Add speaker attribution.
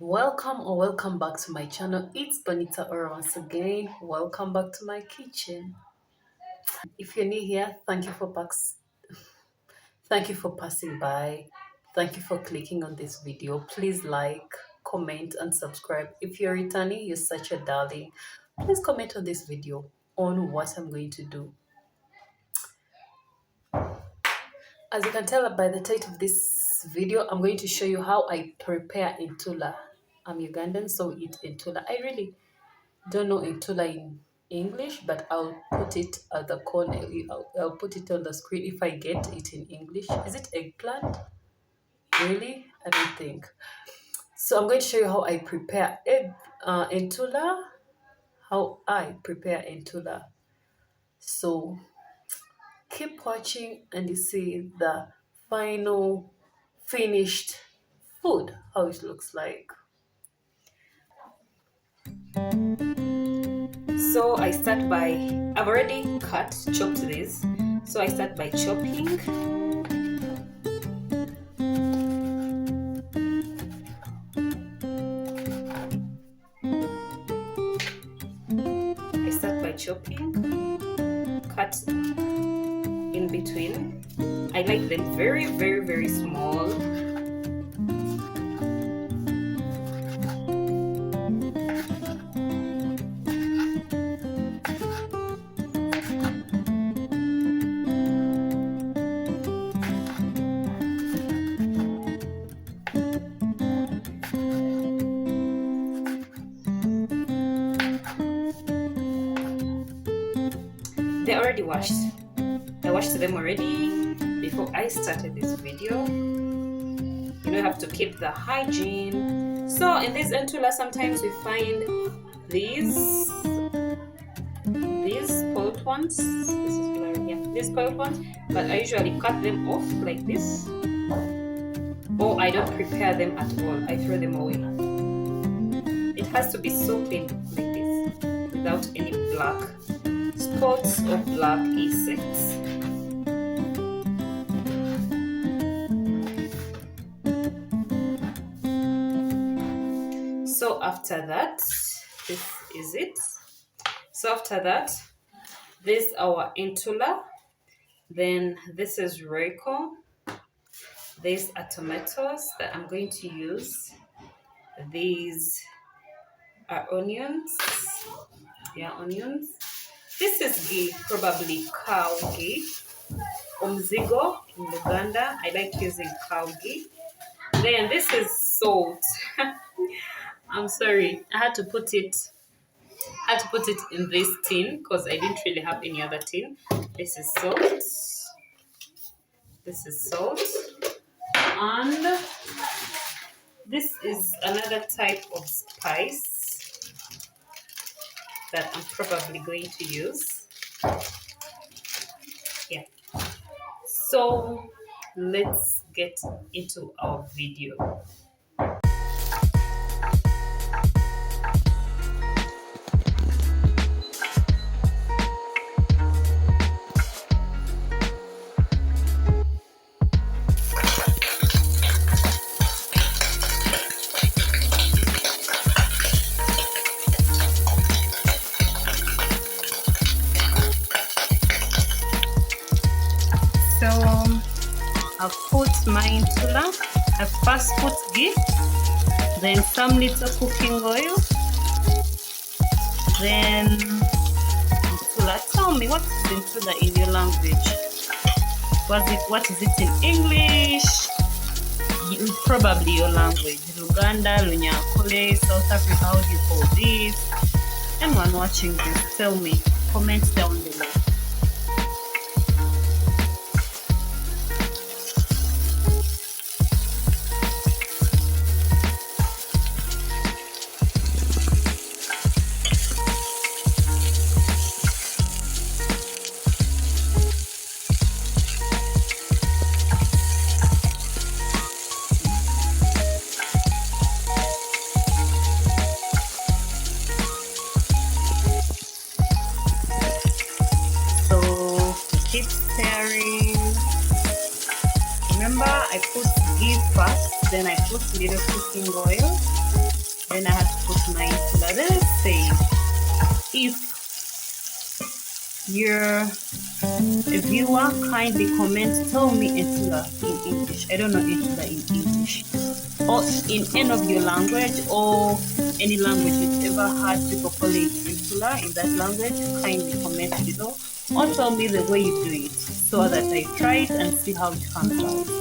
Speaker 1: Welcome or welcome back to my channel. It's Bonitah or once again. Welcome back to my kitchen. If you're new here, thank you for passing by. Thank you for clicking on this video. Please like, comment, and subscribe. If you're returning, you're such a darling. Please comment on this video on what I'm going to do. As you can tell by the title of this video, I'm going to show you how I prepare ENTULA. I'm Ugandan, so we eat ENTULA. I really don't know ENTULA in English, but I'll put it at the corner. I'll put it on the screen if I get it in English. Is it eggplant? Really? I don't think. So I'm going to show you how I prepare ENTULA. How I prepare ENTULA. So keep watching and you see the final finished food, how it looks like. So I start by, I've already chopped this. So I start by chopping. Cut in between. I like them very, very, very small. They're already washed. I washed them already before I started this video. You have to keep the hygiene. So in this ENTULA, sometimes we find these spoiled ones. This is blurry, yeah. These spoiled ones, but I usually cut them off like this, or I don't prepare them at all. I throw them away. It has to be so clean like this, without any black spots or black insects. So after that, this is it. So after that, this is our ENTULA. Then this is Royco. These are tomatoes that I'm going to use. These are onions. Yeah, onions. This is ghee, probably cow ghee. Omzigo in Uganda. I like using cow ghee. Then this is salt. I'm sorry, I had to put it in this tin because I didn't really have any other tin. This is salt. This is salt. And this is another type of spice that I'm probably going to use. Yeah. So let's get into our video. I've put my ENTULA. I first put ghee, then some little cooking oil, then ENTULA. Tell me, what is ENTULA in your language? What is it in English? Probably your language. Luganda, Lunyakule, South Africa, how do you call this? Anyone watching this, tell me. Comment down below. Keep stirring. Remember, I put ghee first, then I put little cooking oil. Then I have to put my ENTULA. Let's say if you're a viewer, kindly comment, tell me ENTULA in English. I don't know ENTULA in English. Or in any of your language, or any language you've ever heard people call it ENTULA in that language, kindly comment below. Or tell me the way you do it so that I try it and see how it comes out.